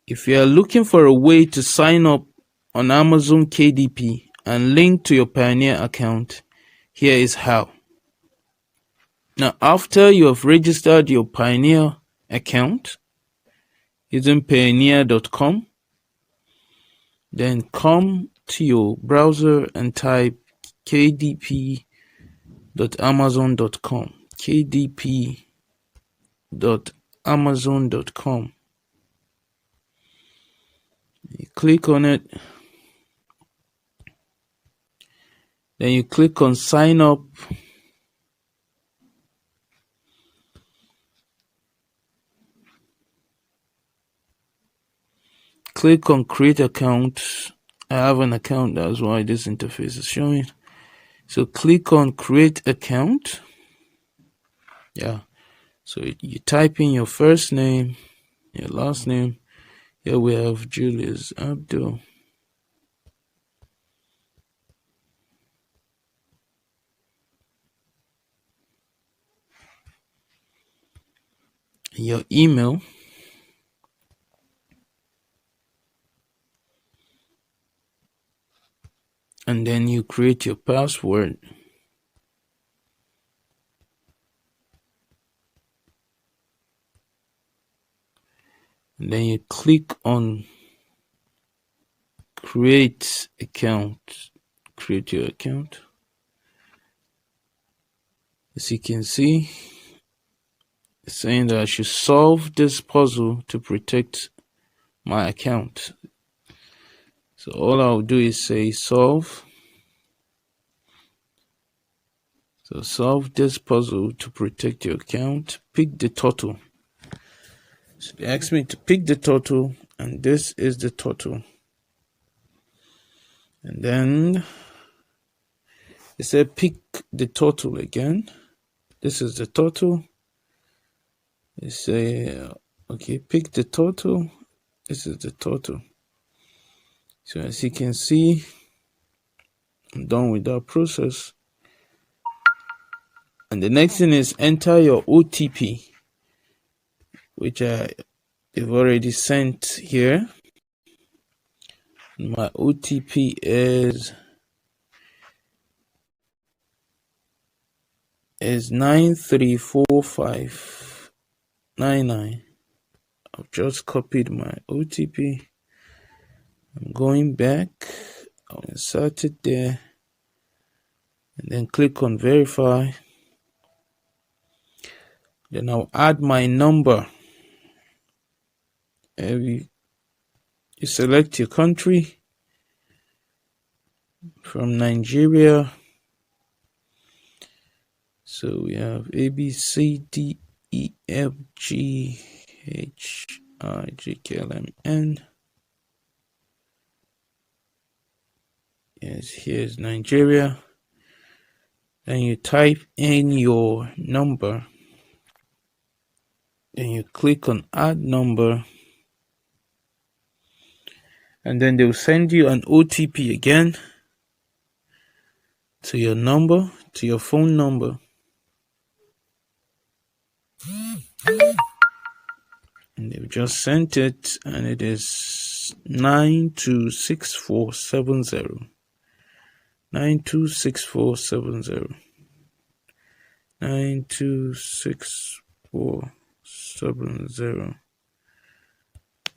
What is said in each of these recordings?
If you are looking for a way to sign up on Amazon KDP and link to your Payoneer account, here is how. Now, after you have registered your Payoneer account using Payoneer.com, then come to your browser and type kdp.amazon.com. kdp.amazon.com. You click on it. Then you click on sign up. Click on create account. I have an account, that's why this interface is showing. So click on create account. Yeah. So you type in your first name, your last name. Here we have Julius Abdul. Your email. And then you create your password. And then you click on create account. Create your account. As you can see, it's saying that I should solve this puzzle to protect my account. So all I'll do is say solve. So solve this puzzle to protect your account. Pick the total. So they asked me to pick the total, and this is the total. And then they said pick the total again. This is the total. They say, okay, pick the total. This is the total. So as you can see, I'm done with that process. And the next thing is enter your OTP, which they've already sent here. My OTP is 934599. I've just copied my OTP. I'm going back. I'll insert it there. And then click on verify. Then I'll add my number. You select your country. From Nigeria. So we have A, B, C, D, E, F, G, H, I, J, K, L, M, N. Yes, here's Nigeria. Then you type in your number. Then you click on add number. And then they'll send you an OTP again to your number, to your phone number. And they've just sent it, and it is 926470. 926470. 926470.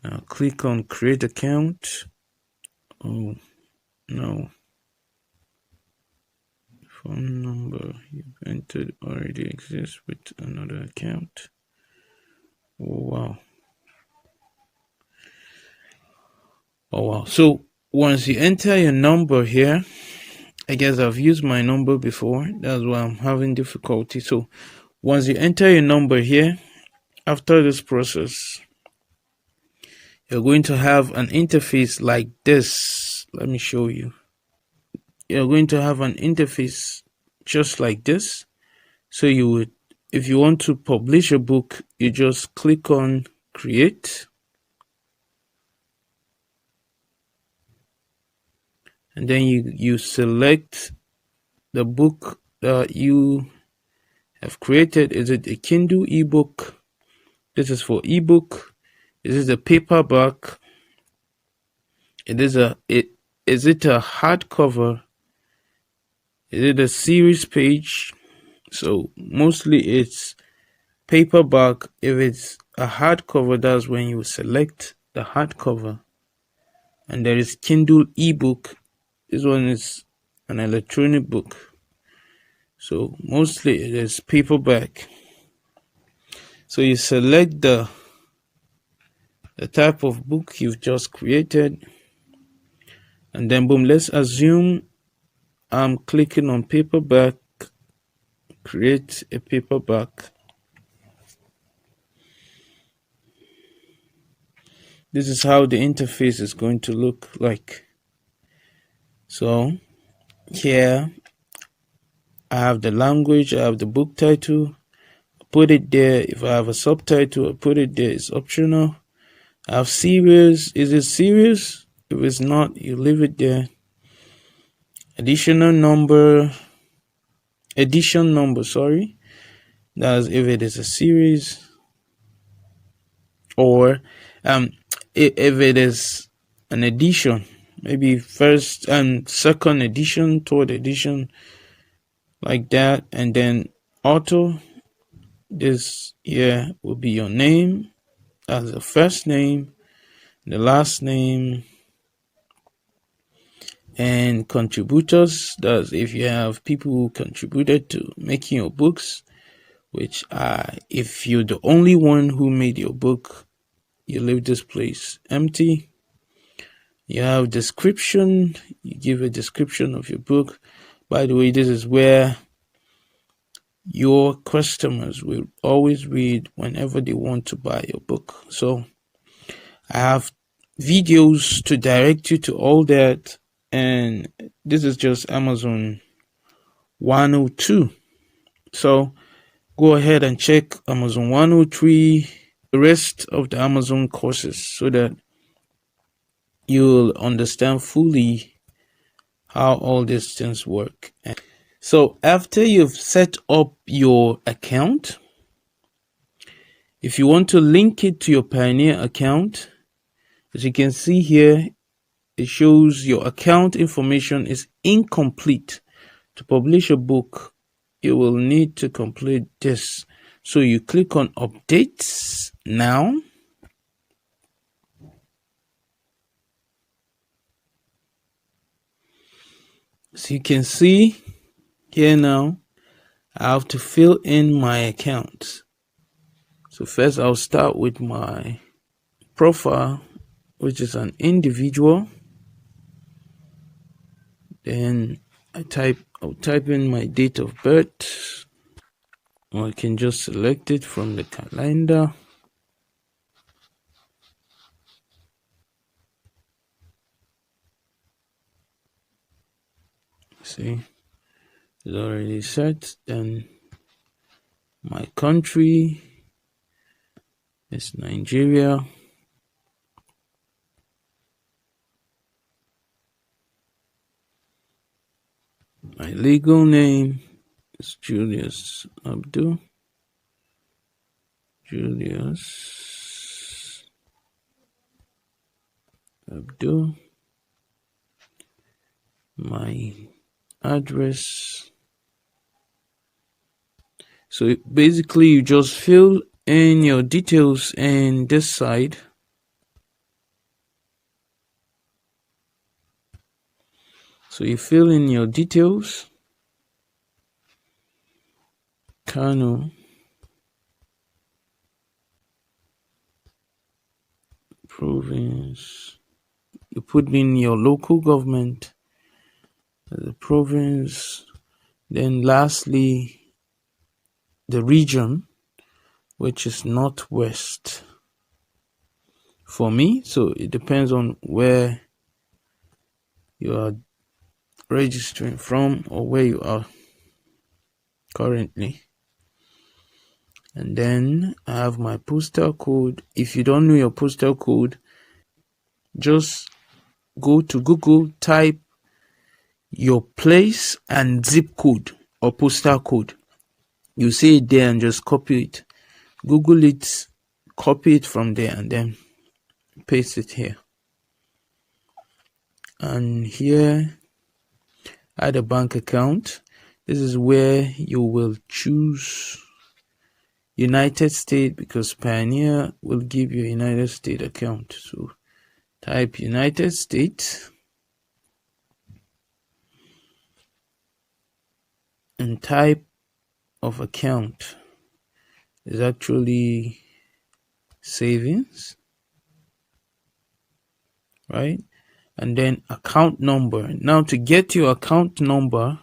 Now click on create account. Oh no. Phone number you've entered already exists with another account. Wow. Oh wow. So once you enter your number here, I guess I've used my number before. That's why I'm having difficulty. So once you enter your number here, after this process, you're going to have an interface like this. Let me show you. You're going to have an interface just like this. So you would, if you want to publish a book, you just click on create. And then you select the book that you have created. Is it a Kindle ebook? This is for ebook. Is it a paperback? Is it a hardcover? Is it a series page? So mostly it's paperback. If it's a hardcover, that's when you select the hardcover. And there is Kindle ebook. This one is an electronic book. So mostly it is paperback. So you select the type of book you've just created, and then boom, let's assume I'm clicking on paperback, create a paperback. This is how the interface is going to look like. So here I have the language, I have the book title, I put it there. If I have a subtitle, I put it there. It's optional. I have series. Is it series? If it's not, you leave it there. Edition number, sorry. That's if it is a series, or if it is an edition, maybe first and second edition, third edition, like that. And then author, this here will be your name as the first name, the last name, and contributors. That's if you have people who contributed to making your books, which if you're the only one who made your book, you leave this place empty. You have description, you give a description of your book. By the way, this is where your customers will always read whenever they want to buy your book. So I have videos to direct you to all that, and this is just Amazon 102. So go ahead and check Amazon 103, the rest of the Amazon courses, so that you'll understand fully how all these things work. So after you've set up your account, if you want to link it to your Payoneer account, as you can see here, it shows your account information is incomplete. To publish a book, you will need to complete this. So you click on updates now. So you can see here now, I have to fill in my account. So first I'll start with my profile, which is an individual. Then I'll type in my date of birth, or I can just select it from the calendar. See, it's already set. Then my country is Nigeria. My legal name is Julius Abdul. My address. So basically you just fill in your details in this side. So you fill in your details. Kano, province. You put in your local government, the province. Then lastly, the region, which is Northwest for me. So it depends on where you are registering from or where you are currently. And then I have my postal code. If you don't know your postal code, just go to Google, type your place and zip code or postal code. You see it there and just copy it. Google it, copy it from there, and then paste it here. And here, add a bank account. This is where you will choose United States, because Payoneer will give you a United States account. So type United States and type of account is actually savings, right? And then account number. Now to get your account number,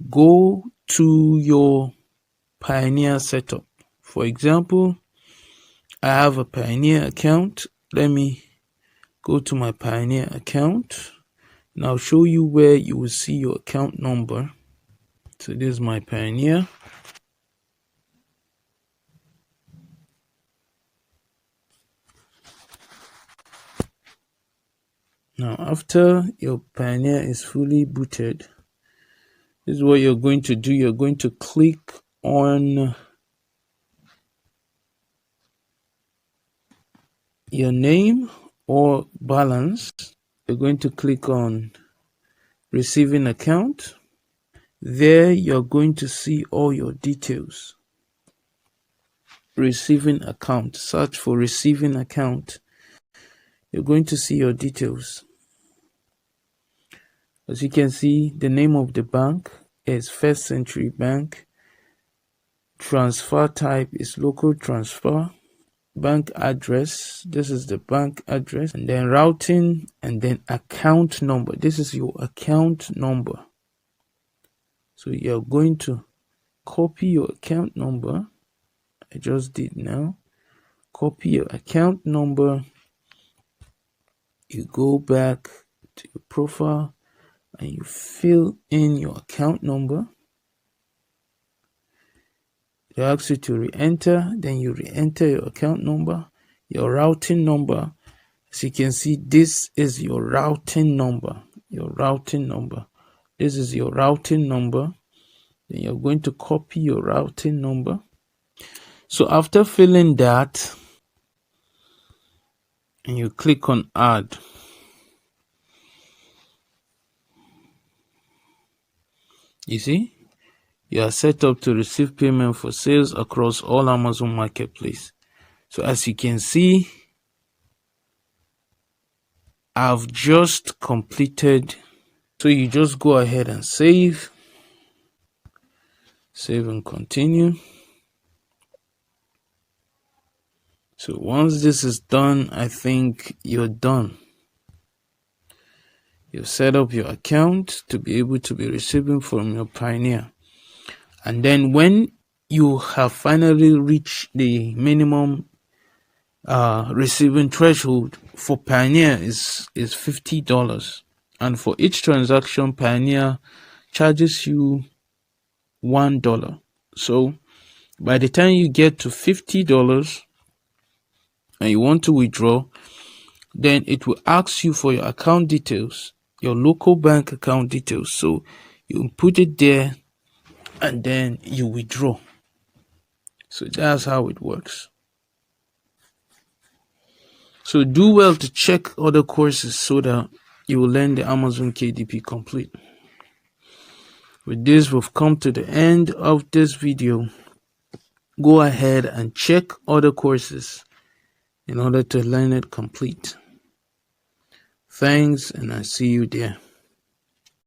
go to your Payoneer setup. For example, I have a Payoneer account. Let me go to my Payoneer account and I'll show you where you will see your account number. So this is my Payoneer. Now after your Payoneer is fully booted, this is what you're going to do. You're going to click on your name or balance. You're going to click on receiving account. There you're going to see all your details. Receiving account. Search for receiving account. You're going to see your details. As you can see, the name of the bank is First Century Bank. Transfer type is local transfer. Bank address, this is the bank address, and then routing, and then account number. This is your account number. So you're going to copy your account number. I just did now. Copy your account number. You go back to your profile and you fill in your account number. It asks you to re-enter, then you re-enter your account number, your routing number. As you can see, this is your routing number. Your routing number. This is your routing number. Then you're going to copy your routing number. So after filling that, and you click on add. You see? You are set up to receive payment for sales across all Amazon Marketplace. So as you can see, I've just completed. So you just go ahead and save. Save and continue. So once this is done, I think you're done. You've set up your account to be able to be receiving from your Payoneer. And then when you have finally reached the minimum receiving threshold for Payoneer is $50. And for each transaction, Payoneer charges you $1. So by the time you get to $50 and you want to withdraw, then it will ask you for your account details, your local bank account details. So you put it there and then you withdraw. So that's how it works. So do well to check other courses so that you will learn the Amazon KDP complete. With this, we've come to the end of this video. Go ahead and check other courses in order to learn it complete. Thanks, and I see you there.